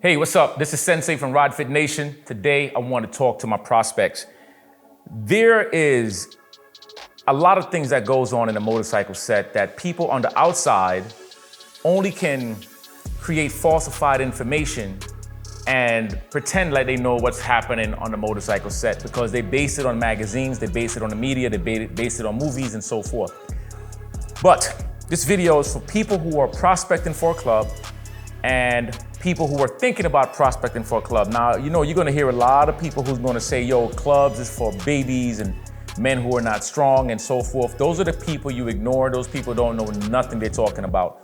Hey, what's up? This is Sensei from Rod Fit Nation. Today, I want to talk to my prospects. There is a lot of things that goes on in the motorcycle set that people on the outside only can create falsified information and pretend like they know what's happening on the motorcycle set because they base it on magazines, they base it on the media, they base it on movies and so forth. But this video is for people who are prospecting for a club and people who are thinking about prospecting for a club. Now, you're gonna hear a lot of people who's gonna say, yo, clubs is for babies and men who are not strong and so forth. Those are the people you ignore. Those people don't know nothing they're talking about.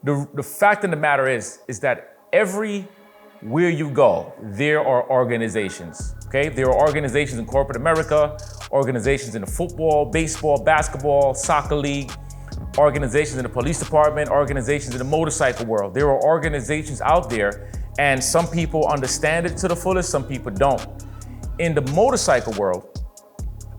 The fact of the matter is that everywhere you go, there are organizations, okay? There are organizations in corporate America, organizations in the football, baseball, basketball, soccer league, organizations in the police department, organizations in the motorcycle world. There are organizations out there, and some people understand it to the fullest, some people don't. In the motorcycle world,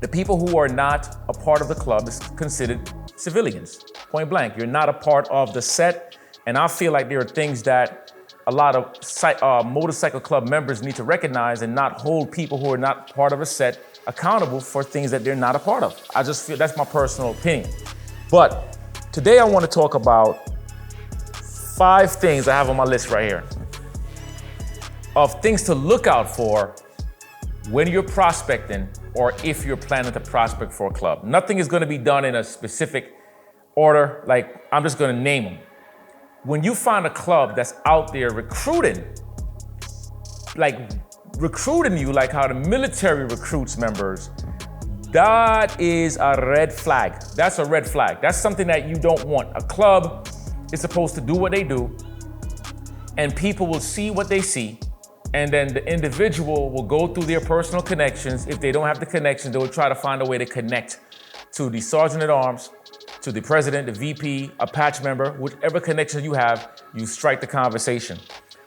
the people who are not a part of the club is considered civilians, point blank. You're not a part of the set, and I feel like there are things that a lot of motorcycle club members need to recognize and not hold people who are not part of a set accountable for things that they're not a part of. I just feel that's my personal opinion. But today I want to talk about 5 things I have on my list right here of things to look out for when you're prospecting or if you're planning to prospect for a club. Nothing is going to be done in a specific order, like I'm just going to name them. When you find a club that's out there recruiting you like how the military recruits members, that is a red flag. That's a red flag. That's something that you don't want. A club is supposed to do what they do, and people will see what they see, and then the individual will go through their personal connections. If they don't have the connections, they will try to find a way to connect to the sergeant at arms, to the president, the VP, a patch member, whichever connection you have, you strike the conversation.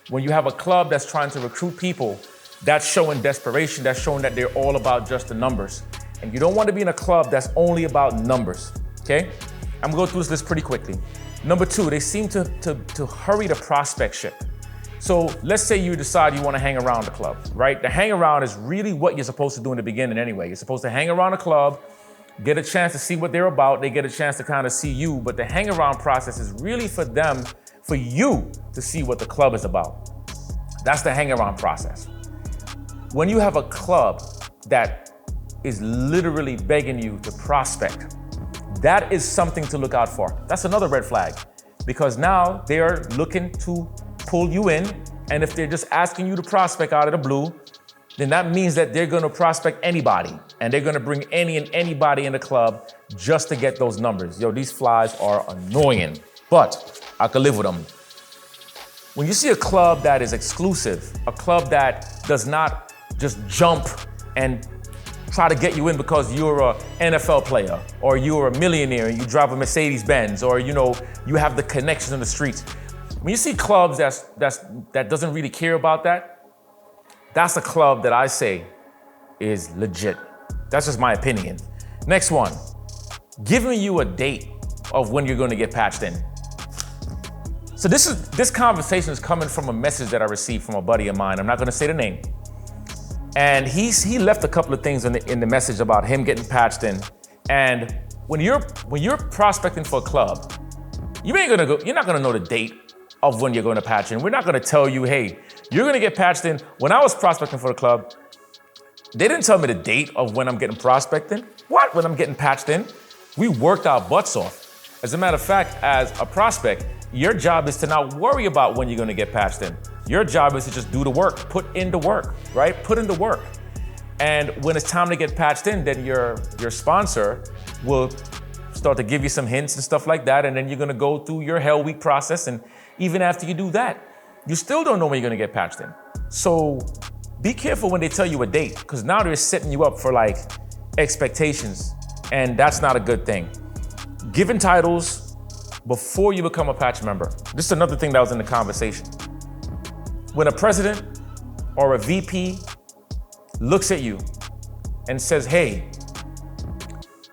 When you have a club that's trying to recruit people, that's showing desperation, that's showing that they're all about just the numbers. And you don't want to be in a club that's only about numbers, okay? I'm gonna go through this list pretty quickly. Number 2, they seem to hurry the prospectship. So let's say you decide you want to hang around the club, right? The hang around is really what you're supposed to do in the beginning anyway. You're supposed to hang around a club, get a chance to see what they're about, they get a chance to kind of see you, but the hang around process is really for you to see what the club is about. That's the hang around process. When you have a club that is literally begging you to prospect, that is something to look out for. That's another red flag, because now they are looking to pull you in, and if they're just asking you to prospect out of the blue, then that means that they're gonna prospect anybody, and they're gonna bring anybody in the club just to get those numbers. Yo, these flies are annoying, but I can live with them. When you see a club that is exclusive, a club that does not just jump and try to get you in because you're a NFL player, or you're a millionaire and you drive a Mercedes-Benz, or you have the connections in the streets. When you see clubs that doesn't really care about that, that's a club that I say is legit. That's just my opinion. Next one, giving you a date of when you're gonna get patched in. So this conversation is coming from a message that I received from a buddy of mine. I'm not gonna say the name. And he left a couple of things in the message about him getting patched in. And when you're prospecting for a club, you're not gonna know the date of when you're gonna patch in. We're not gonna tell you, hey, you're gonna get patched in. When I was prospecting for the club, they didn't tell me the date of when I'm getting prospecting. What? When I'm getting patched in? We worked our butts off. As a matter of fact, as a prospect, your job is to not worry about when you're gonna get patched in. Your job is to just do the work, put in the work, right? Put in the work. And when it's time to get patched in, then your sponsor will start to give you some hints and stuff like that, and then you're gonna go through your Hell Week process, and even after you do that, you still don't know when you're gonna get patched in. So be careful when they tell you a date, because now they're setting you up for like expectations, and that's not a good thing. Giving titles before you become a patch member. This is another thing that was in the conversation. When a president or a VP looks at you and says, hey,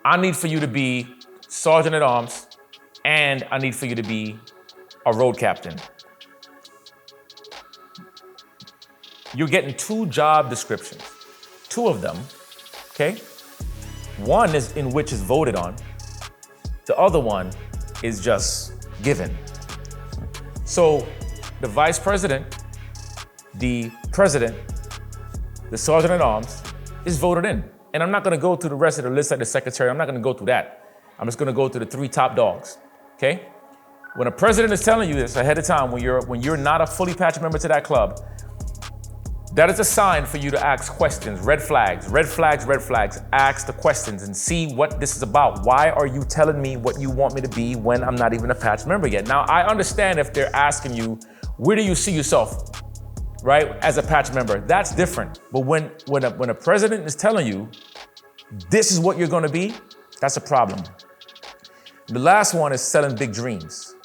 I need for you to be sergeant at arms, and I need for you to be a road captain. you're getting 2 job descriptions. 2 of them, okay? One is in which is voted on. The other one is just given. So the vice president, the president, the sergeant at arms is voted in. And I'm not gonna go through the rest of the list like the secretary. I'm not gonna go through that. I'm just gonna go through the 3 top dogs, okay? When a president is telling you this ahead of time, when you're not a fully patched member to that club, that is a sign for you to ask questions, red flags, red flags, red flags. Ask the questions and see what this is about. Why are you telling me what you want me to be when I'm not even a patched member yet? Now, I understand if they're asking you, where do you see yourself, right, as a patched member? That's different. But when a president is telling you, this is what you're gonna be, that's a problem. The last one is selling big dreams.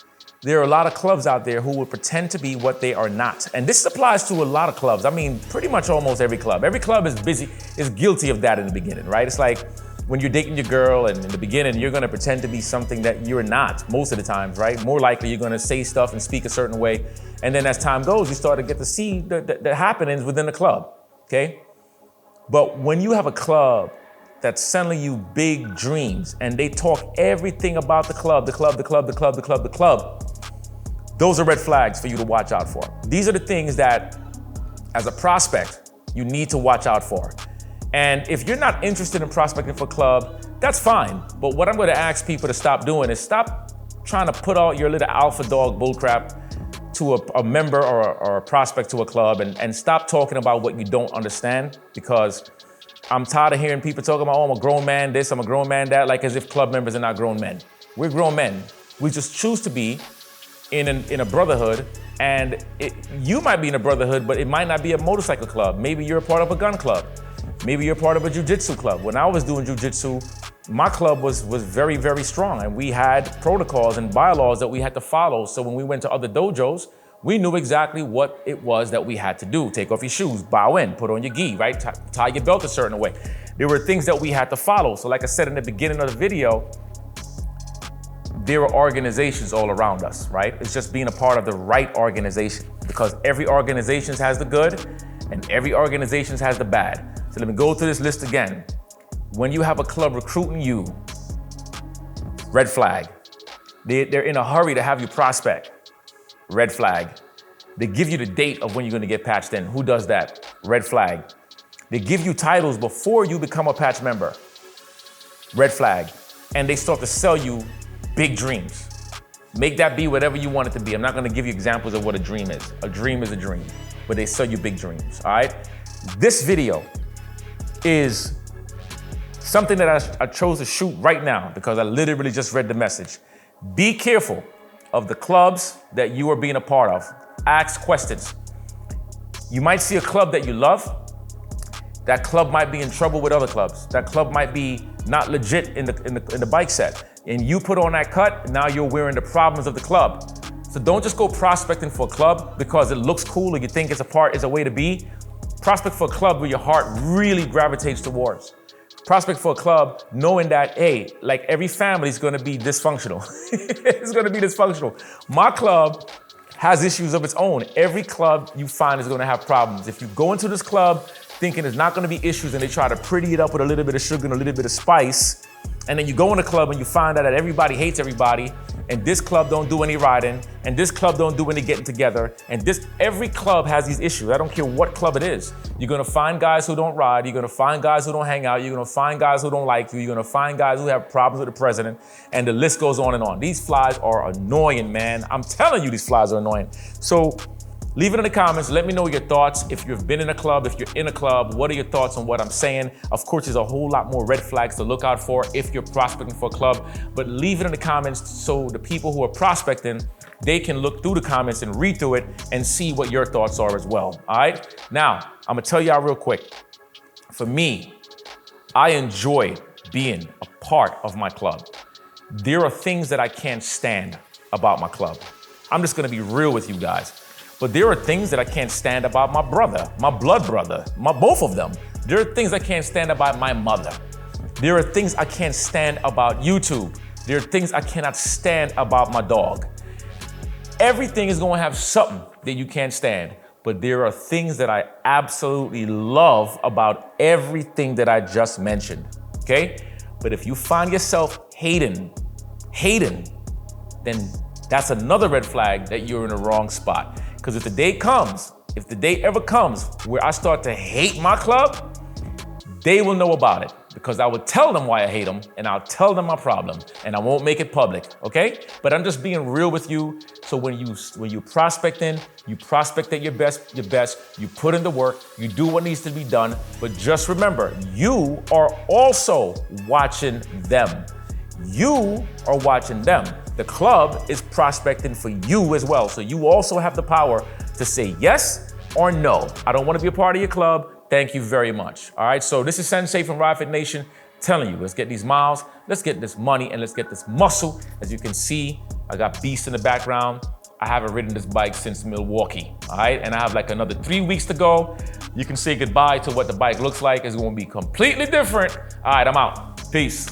There are a lot of clubs out there who will pretend to be what they are not. And this applies to a lot of clubs. I mean, pretty much almost every club. Every club is guilty of that in the beginning, right? It's like when you're dating your girl and in the beginning, you're gonna pretend to be something that you're not most of the times, right? More likely you're gonna say stuff and speak a certain way. And then as time goes, you start to get to see the happenings within the club, okay? But when you have a club that's selling you big dreams and they talk everything about the club, those are red flags for you to watch out for. These are the things that, as a prospect, you need to watch out for. And if you're not interested in prospecting for a club, that's fine. But what I'm gonna ask people to stop doing is stop trying to put out your little alpha dog bullcrap to a member or a prospect to a club and stop talking about what you don't understand, because I'm tired of hearing people talking about, oh, I'm a grown man this, I'm a grown man that, like as if club members are not grown men. We're grown men. We just choose to be in a brotherhood, and you might be in a brotherhood, but it might not be a motorcycle club. Maybe you're a part of a gun club. Maybe you're part of a jiu-jitsu club. When I was doing jiu-jitsu, my club was very, very strong, and we had protocols and bylaws that we had to follow. So when we went to other dojos, we knew exactly what it was that we had to do. Take off your shoes, bow in, put on your gi, right? Tie your belt a certain way. There were things that we had to follow. So like I said in the beginning of the video, there are organizations all around us, right? It's just being a part of the right organization, because every organization has the good and every organization has the bad. So let me go through this list again. When you have a club recruiting you, red flag. They're in a hurry to have you prospect, red flag. They give you the date of when you're gonna get patched in. Who does that? Red flag. They give you titles before you become a patch member, red flag. And they start to sell you big dreams. Make that be whatever you want it to be. I'm not gonna give you examples of what a dream is. A dream is a dream, but they sell you big dreams, all right? This video is something that I chose to shoot right now because I literally just read the message. Be careful of the clubs that you are being a part of. Ask questions. You might see a club that you love. That club might be in trouble with other clubs. That club might be not legit in the bike set. And you put on that cut, now you're wearing the problems of the club. So don't just go prospecting for a club because it looks cool or you think it's a way to be. Prospect for a club where your heart really gravitates towards. Prospect for a club knowing that, hey, like every family is gonna be dysfunctional. It's gonna be dysfunctional. My club has issues of its own. Every club you find is gonna have problems. If you go into this club thinking there's not gonna be issues and they try to pretty it up with a little bit of sugar and a little bit of spice, and then you go in a club and you find out that everybody hates everybody, and this club don't do any riding, and this club don't do any getting together, and every club has these issues. I don't care what club it is. You're gonna find guys who don't ride, you're gonna find guys who don't hang out, you're gonna find guys who don't like you, you're gonna find guys who have problems with the president, and the list goes on and on. These flies are annoying, man. I'm telling you, these flies are annoying. So leave it in the comments. Let me know your thoughts. If you've been in a club, if you're in a club, what are your thoughts on what I'm saying? Of course, there's a whole lot more red flags to look out for if you're prospecting for a club, but leave it in the comments so the people who are prospecting, they can look through the comments and read through it and see what your thoughts are as well, all right? Now, I'm gonna tell y'all real quick. For me, I enjoy being a part of my club. There are things that I can't stand about my club. I'm just gonna be real with you guys. But there are things that I can't stand about my brother, my blood brother, both of them. There are things I can't stand about my mother. There are things I can't stand about YouTube. There are things I cannot stand about my dog. Everything is gonna have something that you can't stand. but there are things that I absolutely love about everything that I just mentioned, okay? But if you find yourself hating, then that's another red flag that you're in the wrong spot. Because if the day ever comes where I start to hate my club, they will know about it, because I will tell them why I hate them, and I'll tell them my problem, and I won't make it public, okay? But I'm just being real with you. So when you prospecting, you prospect at your best, you put in the work, you do what needs to be done, but just remember, you are also watching them. You are watching them. The club is prospecting for you as well. So you also have the power to say yes or no. I don't want to be a part of your club. Thank you very much. All right, so this is Sensei from Ride Fit Nation telling you, let's get these miles, let's get this money, and let's get this muscle. As you can see, I got Beast in the background. I haven't ridden this bike since Milwaukee, all right? And I have like another 3 weeks to go. You can say goodbye to what the bike looks like. It's gonna be completely different. All right, I'm out. Peace.